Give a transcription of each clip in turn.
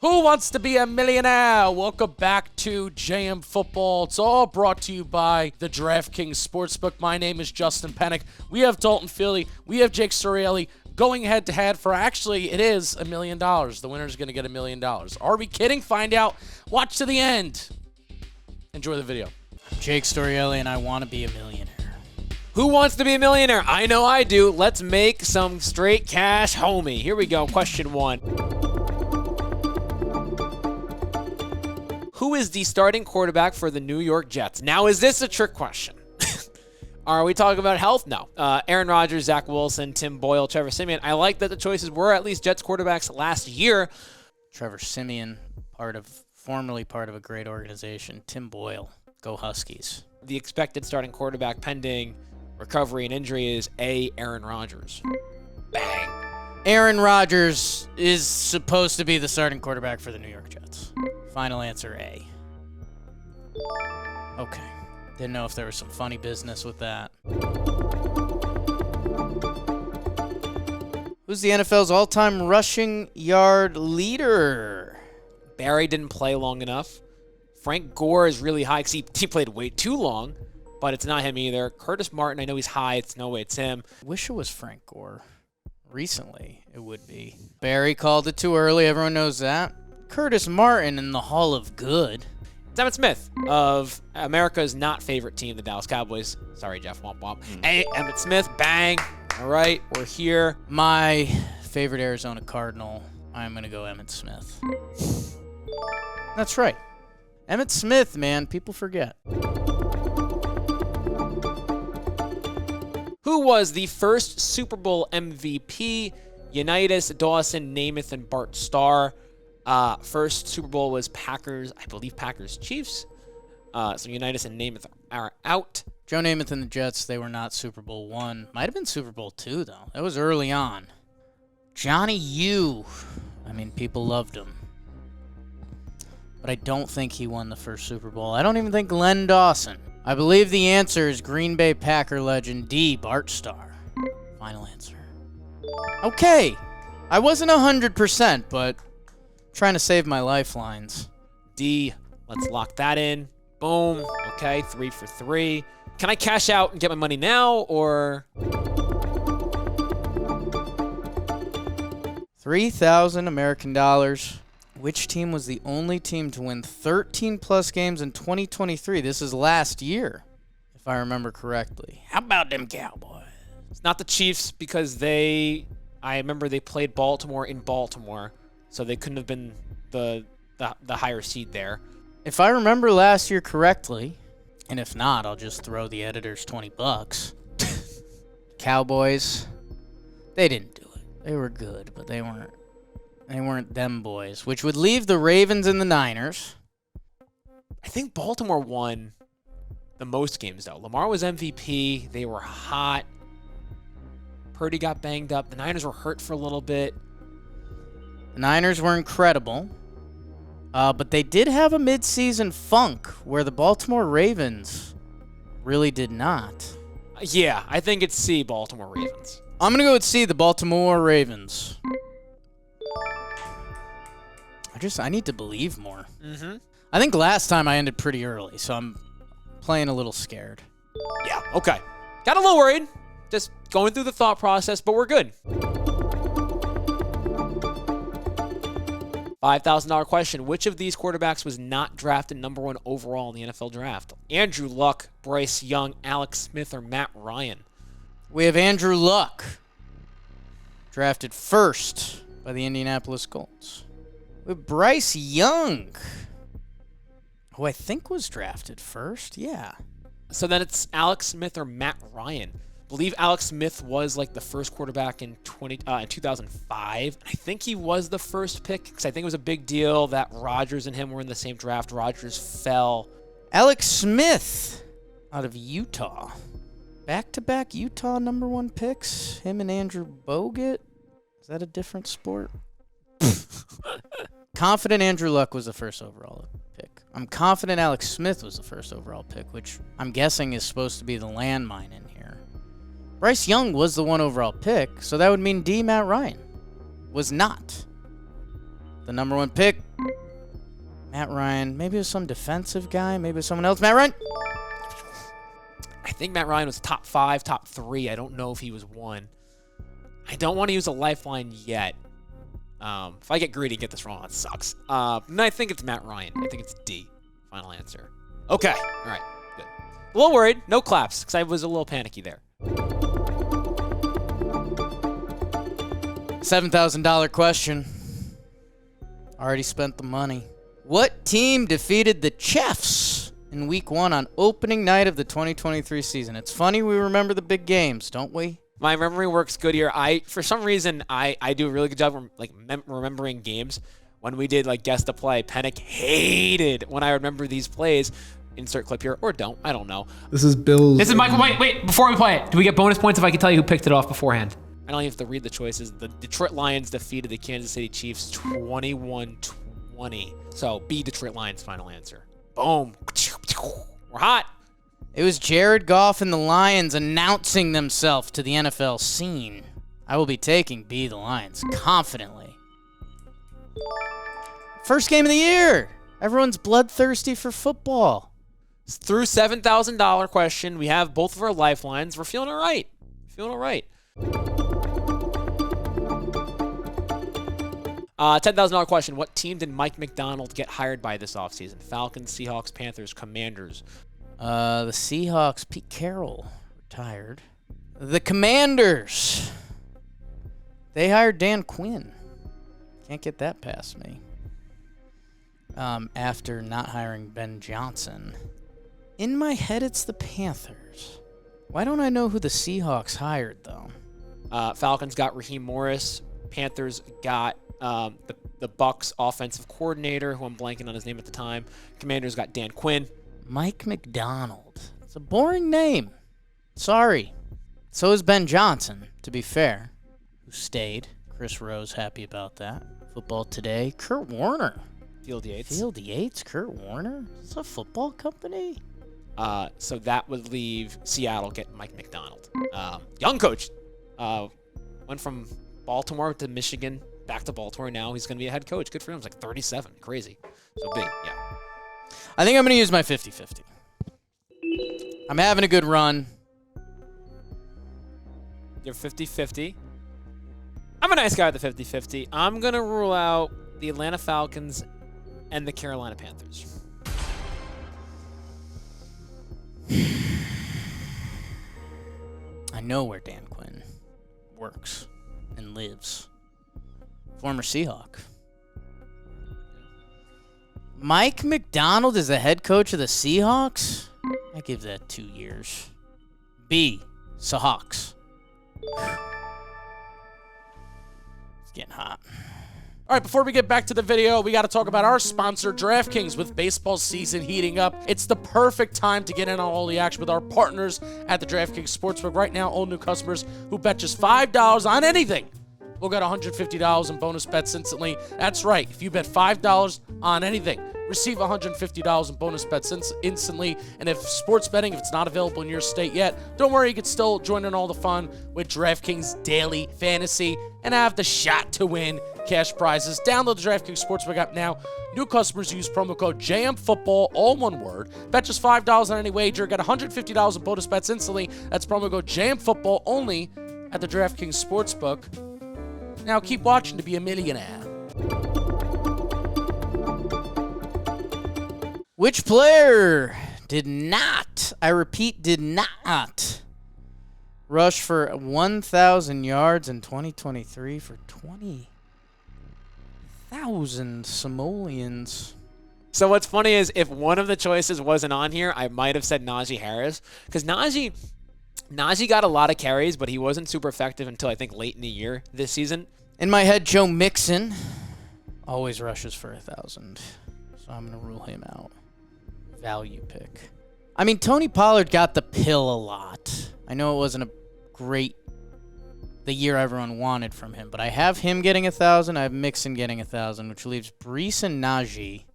Who wants to be a millionaire? Welcome back to JM Football. It's all brought to you by the DraftKings Sportsbook. My name is Justin Pennick. We have Dalton Philly. We have Jake Sorielli going head-to-head for, actually, it is $1 million. The winner's going to get $1 million. Are we kidding? Find out. Watch to the end. Enjoy the video. Jake Sorielli, and I want to be a millionaire. Who wants to be a millionaire? I know I do. Let's make some straight cash, homie. Here we go. Question 1. Who is the starting quarterback for the New York Jets? Now, is this a trick question? Are we talking about health? No. Aaron Rodgers, Zach Wilson, Tim Boyle, Trevor Siemian. I like that the choices were at least Jets quarterbacks last year. Trevor Siemian, formerly part of a great organization. Tim Boyle, go Huskies. The expected starting quarterback pending recovery and injury is A, Aaron Rodgers. Bang. Aaron Rodgers is supposed to be the starting quarterback for the New York Jets. Final answer, A. Okay. Didn't know if there was some funny business with that. Who's the NFL's all-time rushing yard leader? Barry didn't play long enough. Frank Gore is really high because he played way too long, but it's not him either. Curtis Martin, I know he's high. It's no way it's him. Wish it was Frank Gore. Recently, it would be. Barry called it too early. Everyone knows that. Curtis Martin in the Hall of Good. It's Emmitt Smith of America's not favorite team, the Dallas Cowboys. Sorry, Jeff. Womp womp. Hey, Emmitt Smith. Bang. All right, we're here. My favorite Arizona Cardinal. I'm going to go Emmitt Smith. That's right. Emmitt Smith, man. People forget. Who was the first Super Bowl MVP? Unitas, Dawson, Namath, and Bart Starr. First Super Bowl was Packers, I believe Packers-Chiefs. So Unitas and Namath are out. Joe Namath and the Jets, they were not Super Bowl I. Might have been Super Bowl II, though. That was early on. Johnny U. I mean, people loved him. But I don't think he won the first Super Bowl. I don't even think Len Dawson. I believe the answer is Green Bay Packer legend D. Bart Starr. Final answer. Okay. I wasn't 100%, but trying to save my lifelines. D. Let's lock that in. Boom. Okay, 3 for 3. Can I cash out and get my money now, or? 3,000 American dollars. Which team was the only team to win 13-plus games in 2023? This is last year, if I remember correctly. How about them Cowboys? It's not the Chiefs because I remember they played Baltimore in Baltimore, so they couldn't have been the higher seed there. If I remember last year correctly, and if not, I'll just throw the editors $20. Cowboys, they didn't do it. They were good, but they weren't them boys, which would leave the Ravens and the Niners. I think Baltimore won the most games, though. Lamar was MVP. They were hot. Purdy got banged up. The Niners were hurt for a little bit. The Niners were incredible, but they did have a midseason funk where the Baltimore Ravens really did not. Yeah, I think it's C, Baltimore Ravens. I'm going to go with C, the Baltimore Ravens. I need to believe more. I think last time I ended pretty early, so I'm playing a little scared. Yeah, okay. Got a little worried. Just going through the thought process, but we're good. $5,000 question. Which of these quarterbacks was not drafted number 1 overall in the NFL draft? Andrew Luck, Bryce Young, Alex Smith, or Matt Ryan? We have Andrew Luck, drafted first by the Indianapolis Colts. With Bryce Young, who I think was drafted first. Yeah. So then it's Alex Smith or Matt Ryan. I believe Alex Smith was like the first quarterback in 2005. I think he was the first pick because I think it was a big deal that Rodgers and him were in the same draft. Rodgers fell. Alex Smith out of Utah. Back-to-back Utah number 1 picks. Him and Andrew Bogut. Is that a different sport? Confident Andrew Luck was the first overall pick. I'm confident Alex Smith was the first overall pick, which I'm guessing is supposed to be the landmine in here. Bryce Young was the 1 overall pick, so that would mean D. Matt Ryan was not the number 1 pick Matt Ryan. Maybe it was some defensive guy. Maybe it was someone else. Matt Ryan. I think Matt Ryan was top 5, top 3. I don't know if he was 1. I don't want to use a lifeline yet. If I get greedy and get this wrong, that sucks. No, I think it's Matt Ryan. I think it's D. Final answer. Okay. All right. Good. A little worried. No claps, because I was a little panicky there. $7,000 question. Already spent the money. What team defeated the Chiefs in Week 1 on opening night of the 2023 season? It's funny we remember the big games, don't we? My memory works good here. For some reason, I do a really good job remembering games. When we did guess the play, Pennick hated when I remember these plays. Insert clip here, or don't. I don't know. This is Bill's. This is Michael. Wait. Before we play it, do we get bonus points if I can tell you who picked it off beforehand? I don't even have to read the choices. The Detroit Lions defeated the Kansas City Chiefs 21-20. So B, Detroit Lions, final answer. Boom. We're hot. It was Jared Goff and the Lions announcing themselves to the NFL scene. I will be taking B, the Lions, confidently. First game of the year. Everyone's bloodthirsty for football. Through $7,000 question, we have both of our lifelines. We're feeling all right. $10,000 question. What team did Mike McDonald get hired by this offseason? Falcons, Seahawks, Panthers, Commanders. The Seahawks, Pete Carroll, retired. The Commanders. They hired Dan Quinn. Can't get that past me. After not hiring Ben Johnson. In my head, it's the Panthers. Why don't I know who the Seahawks hired, though? Falcons got Raheem Morris. Panthers got the Bucs offensive coordinator, who I'm blanking on his name at the time. Commanders got Dan Quinn. Mike McDonald. It's a boring name. Sorry. So is Ben Johnson, to be fair, who stayed. Chris Rose happy about that. Football Today. Kurt Warner. Field Yates. Field Yates? Kurt Warner? It's a football company? So that would leave Seattle getting Mike McDonald. Young coach. Went from Baltimore to Michigan, back to Baltimore. Now he's going to be a head coach. Good for him. He's 37. Crazy. So big, yeah. I think I'm going to use my 50-50. I'm having a good run. You're 50-50. I'm a nice guy with the 50-50. I'm going to rule out the Atlanta Falcons and the Carolina Panthers. I know where Dan Quinn works and lives. Former Seahawk. Mike McDonald is the head coach of the Seahawks? I give that 2 years. B, Seahawks. It's getting hot. All right, before we get back to the video, we got to talk about our sponsor, DraftKings. With baseball season heating up, it's the perfect time to get in on all the action with our partners at the DraftKings Sportsbook. Right now, all new customers who bet just $5 on anything will get $150 in bonus bets instantly. That's right. If you bet $5 on anything, receive $150 in bonus bets instantly. And if sports betting, if it's not available in your state yet, don't worry, you can still join in all the fun with DraftKings Daily Fantasy and have the shot to win cash prizes. Download the DraftKings Sportsbook app now. New customers use promo code JMFootball, all one word. Bet just $5 on any wager. Get $150 in bonus bets instantly. That's promo code JMFootball only at the DraftKings Sportsbook. Now keep watching to be a millionaire. Which player did not, I repeat, did not rush for 1,000 yards in 2023 for 20,000 simoleons? So what's funny is if one of the choices wasn't on here, I might have said Najee Harris. Because Najee got a lot of carries, but he wasn't super effective until I think late in the year this season. In my head, Joe Mixon always rushes for 1,000. So I'm going to rule him out. Value pick. I mean, Tony Pollard got the pill a lot. I know it wasn't the year everyone wanted from him, but I have him getting 1,000. I have Mixon getting 1,000, which leaves Brees and Najee.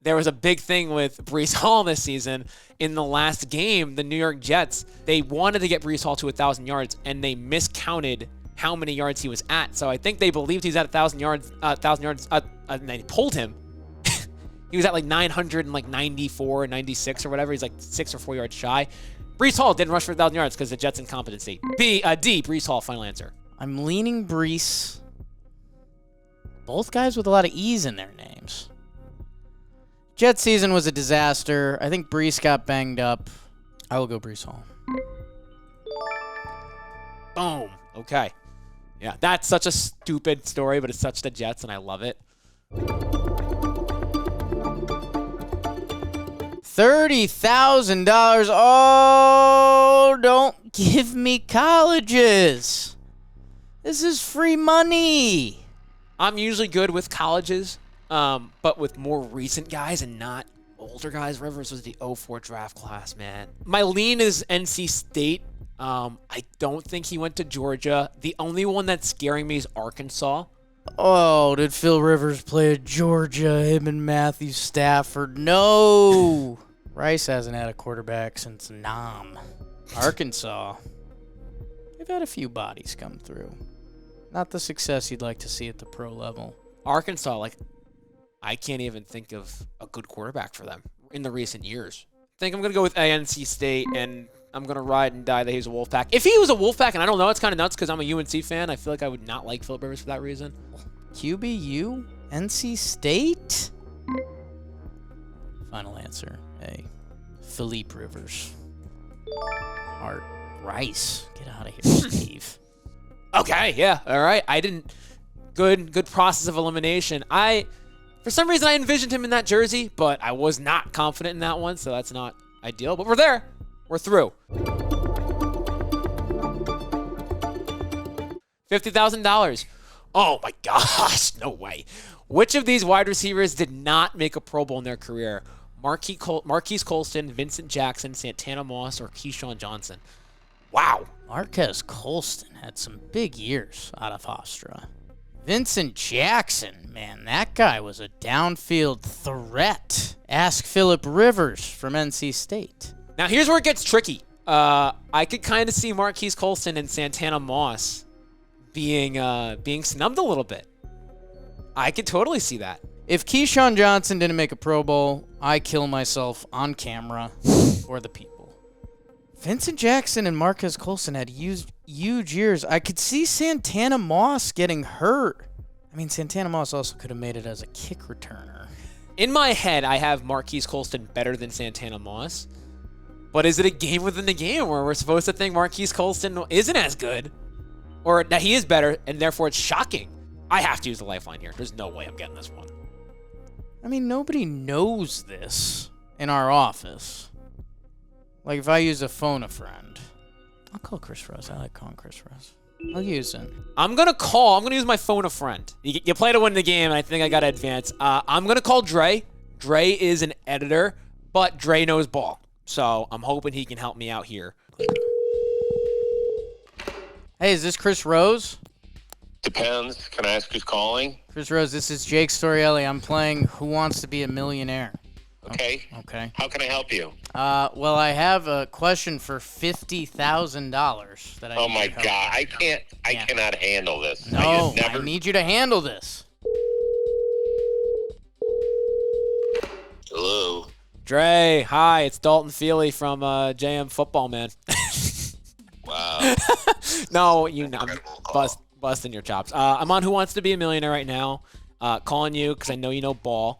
There was a big thing with Brees Hall this season. In the last game, the New York Jets, they wanted to get Brees Hall to 1,000 yards, and they miscounted how many yards he was at. So I think they believed he's at 1,000 yards, and they pulled him. He was at like 994, 96 or whatever. He's like 6 or 4 yards shy. Breece Hall didn't rush for 1,000 yards because of Jets' incompetency. D, Breece Hall, final answer. I'm leaning Breece. Both guys with a lot of E's in their names. Jet season was a disaster. I think Breece got banged up. I will go Breece Hall. Boom. Okay. Yeah, that's such a stupid story, but it's such the Jets, and I love it. $30,000. Oh, don't give me colleges. This is free money. I'm usually good with colleges, but with more recent guys and not older guys. Rivers was the 04 draft class, man. My lean is NC State. I don't think he went to Georgia. The only one that's scaring me is Arkansas. Oh, did Phil Rivers play at Georgia? Him and Matthew Stafford? No. Rice hasn't had a quarterback since Nam. Arkansas. They've had a few bodies come through. Not the success you'd like to see at the pro level. Arkansas, like, I can't even think of a good quarterback for them in the recent years. I think I'm going to go with NC State, and I'm going to ride and die that he's a Wolfpack. If he was a Wolfpack, and I don't know, it's kind of nuts because I'm a UNC fan. I feel like I would not like Philip Rivers for that reason. QBU? NC State? Final answer. A. Philippe Rivers. Art Rice. Get out of here, Steve. Okay, yeah, all right. I didn't. Good process of elimination. For some reason, I envisioned him in that jersey, but I was not confident in that one, so that's not ideal. But we're there. We're through. $50,000. Oh my gosh, no way. Which of these wide receivers did not make a Pro Bowl in their career? Marquise Colston, Vincent Jackson, Santana Moss, or Keyshawn Johnson? Wow. Marquez Colston had some big years out of Hofstra. Vincent Jackson, man, that guy was a downfield threat. Ask Philip Rivers from NC State. Now here's where it gets tricky. I could kind of see Marquise Colston and Santana Moss being snubbed a little bit. I could totally see that. If Keyshawn Johnson didn't make a Pro Bowl, I kill myself on camera for the people. Vincent Jackson and Marquez Colston had huge years. I could see Santana Moss getting hurt. I mean, Santana Moss also could have made it as a kick returner. In my head, I have Marquise Colston better than Santana Moss. But is it a game within the game where we're supposed to think Marquise Colston isn't as good? Or that he is better, and therefore it's shocking? I have to use the lifeline here. There's no way I'm getting this one. I mean, nobody knows this in our office. Like, if I use a phone a friend, I'll call Chris Rose. I like calling Chris Rose. I'll use it. I'm going to use my phone a friend. You play to win the game, and I think I got to advance. I'm going to call Dre. Dre is an editor, but Dre knows ball. So I'm hoping he can help me out here. Hey, is this Chris Rose? Depends. Can I ask who's calling? Chris Rose, this is Jake Storielli. I'm playing Who Wants to Be a Millionaire. Okay. Okay. How can I help you? Well, I have a question for $50,000 that I Oh need my your help God, with. I cannot handle this. No, I I need you to handle this. Hello. Dre, hi. It's Dalton Feely from JM Football, man. Wow. No, I'm Incredible call. busting your chops. I'm on Who Wants to Be a Millionaire right now. Calling you because I know you know ball.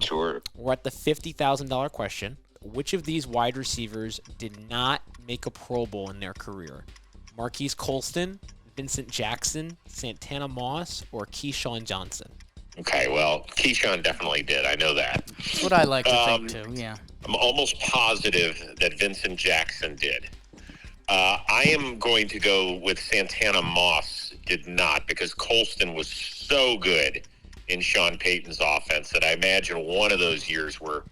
Sure. We're at the $50,000 question. Which of these wide receivers did not make a Pro Bowl in their career? Marquise Colston, Vincent Jackson, Santana Moss, or Keyshawn Johnson? Okay, well, Keyshawn definitely did. I know that. That's what I like to think, too, yeah. I'm almost positive that Vincent Jackson did. I am going to go with Santana Moss did not, because Colston was so good in Sean Payton's offense that I imagine one of those years where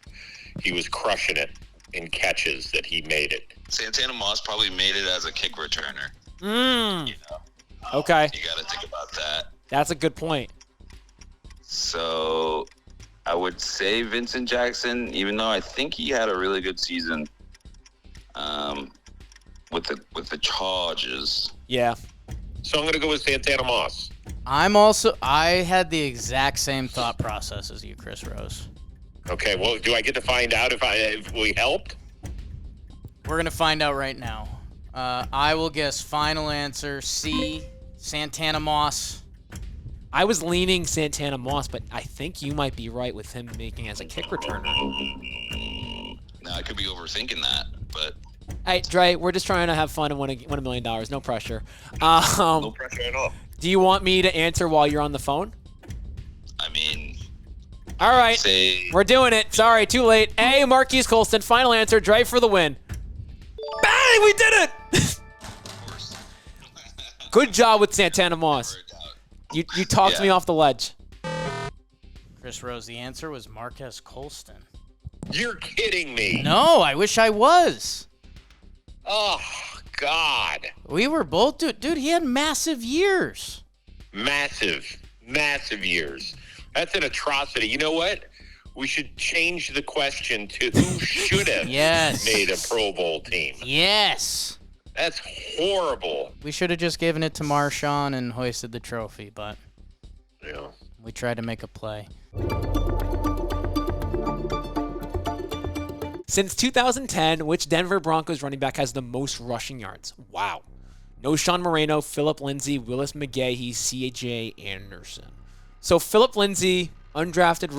he was crushing it in catches that he made it. Santana Moss probably made it as a kick returner. You know? Okay. You got to think about that. That's a good point. So I would say Vincent Jackson, even though I think he had a really good season with the Chargers. Yeah. So I'm going to go with Santana Moss. I had the exact same thought process as you, Chris Rose. Okay, well, do I get to find out if we helped? We're going to find out right now. I will guess final answer C, Santana Moss. I was leaning Santana Moss, but I think you might be right with him making as a kick returner. Now, I could be overthinking that, but Hey, Dre, we're just trying to have fun and win $1 million. No pressure. no pressure at all. Do you want me to answer while you're on the phone? I mean, All right. say We're doing it. Sorry, too late. A, Marquise Colston. Final answer. Dre for the win. Bang! We did it! of course. Good job with Santana Moss. You talked me off the ledge. Chris Rose, the answer was Marquez Colston. You're kidding me. No, I wish I was. Oh, God. We were both, dude, he had massive years. Massive years. That's an atrocity. You know what? We should change the question to who should have Yes. made a Pro Bowl team. Yes. That's horrible. We should have just given it to Marshawn and hoisted the trophy, but Yeah. we tried to make a play. Since 2010, which Denver Broncos running back has the most rushing yards? Wow. No Sean Moreno, Philip Lindsay, Willis McGahee, C.J. Anderson. So Philip Lindsay, undrafted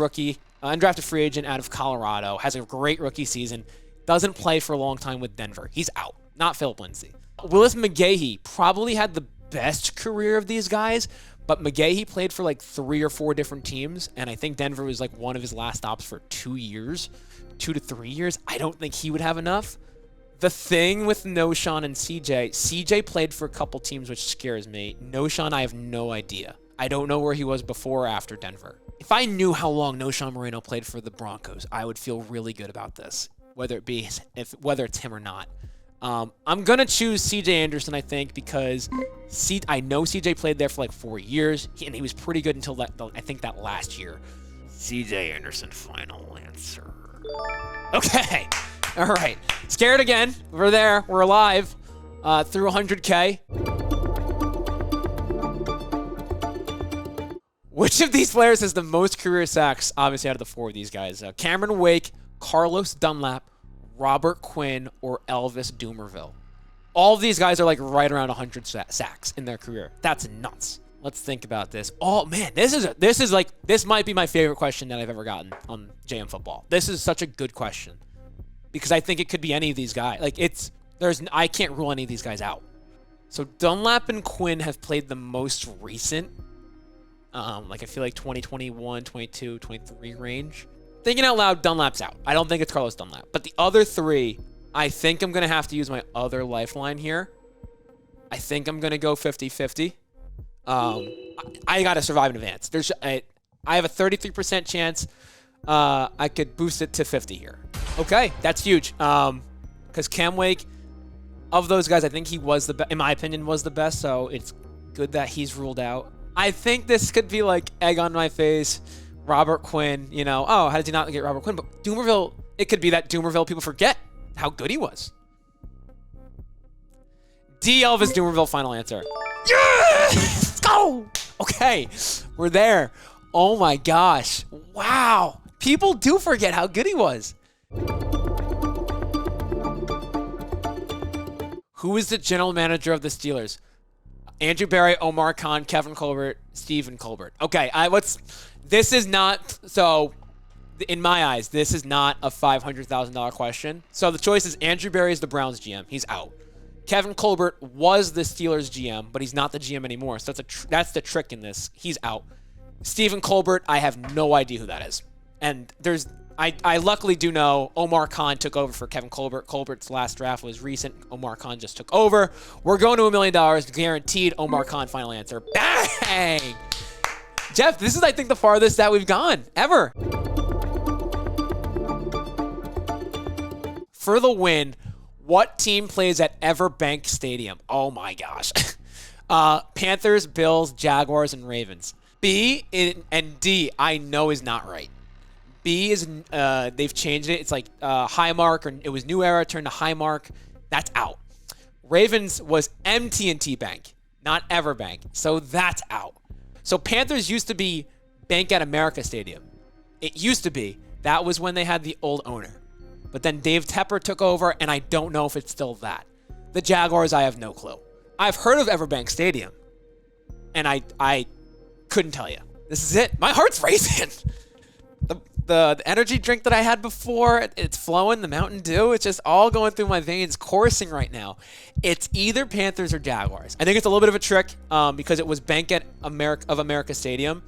free agent out of Colorado, has a great rookie season, doesn't play for a long time with Denver. He's out. Not Philip Lindsay. Willis McGahee probably had the best career of these guys, but McGahee played for like 3 or 4 different teams, and I think Denver was like one of his last stops for 2 years, 2 to 3 years. I don't think he would have enough. The thing with Noshawn and CJ played for a couple teams, which scares me. Noshawn, I have no idea. I don't know where he was before or after Denver. If I knew how long Noshawn Moreno played for the Broncos, I would feel really good about this, whether it's him or not. I'm going to choose C.J. Anderson, I think, because I know C.J. played there for like 4 years, and he was pretty good until I think that last year. C.J. Anderson, final answer. Okay. All right. Scared again. We're there. We're alive through 100K. Which of these players has the most career sacks, obviously, out of the 4 of these guys? Cameron Wake, Carlos Dunlap, Robert Quinn, or Elvis Dumervil? All of these guys are like right around 100 sacks in their career. That's nuts. Let's think about this. Oh man, this might be my favorite question that I've ever gotten on JM Football. This is such a good question because I think it could be any of these guys. I can't rule any of these guys out. So Dunlap and Quinn have played the most recent, I feel like 2021, 22, 23 range. Thinking out loud, Dunlap's out. I don't think it's Carlos Dunlap. But the other 3, I think I'm going to have to use my other lifeline here. I think I'm going to go 50-50. I got to survive in advance. I have a 33% chance. I could boost it to 50 here. Okay, that's huge. Because Cam Wake, of those guys, I think he was in my opinion, was the best. So it's good that he's ruled out. I think this could be like egg on my face. Robert Quinn, how did he not get Robert Quinn? But Dumervil, it could be that Dumervil people forget how good he was. D. Elvis Dumervil, final answer. Yes! Let's go! Okay, we're there. Oh my gosh. Wow. People do forget how good he was. Who is the general manager of the Steelers? Andrew Berry, Omar Khan, Kevin Colbert, Stephen Colbert. Okay, this is not, so in my eyes, this is not a $500,000 question. So the choice is Andrew Berry is the Browns GM. He's out. Kevin Colbert was the Steelers GM, but he's not the GM anymore. So that's the trick in this. He's out. Stephen Colbert, I have no idea who that is. And I luckily do know Omar Khan took over for Kevin Colbert. Colbert's last draft was recent. Omar Khan just took over. We're going to $1 million, guaranteed. Omar Khan, final answer. Bang! Jeff, this is, I think, the farthest that we've gone ever. For the win, what team plays at Everbank Stadium? Oh my gosh. Panthers, Bills, Jaguars, and Ravens. B and D, I know is not right. B is, they've changed it. It's like Highmark, or it was New Era turned to Highmark. That's out. Ravens was MT&T Bank, not Everbank. So that's out. So Panthers used to be Bank at America Stadium. It used to be. That was when they had the old owner. But then Dave Tepper took over, and I don't know if it's still that. The Jaguars, I have no clue. I've heard of Everbank Stadium, and I couldn't tell you. This is it. My heart's racing. The energy drink that I had before, it's flowing. The Mountain Dew, it's just all going through my veins, coursing right now. It's either Panthers or Jaguars. I think it's a little bit of a trick because it was Bank of America Stadium.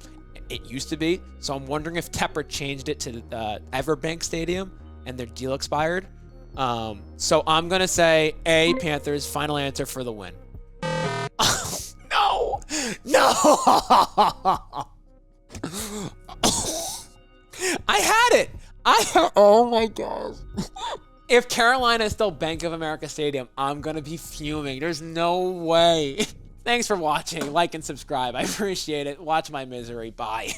It used to be. So I'm wondering if Tepper changed it to Everbank Stadium and their deal expired. So I'm going to say A, Panthers, final answer for the win. No! No! I had it! Oh my gosh. If Carolina is still Bank of America Stadium, I'm going to be fuming. There's no way. Thanks for watching. Like and subscribe. I appreciate it. Watch my misery. Bye.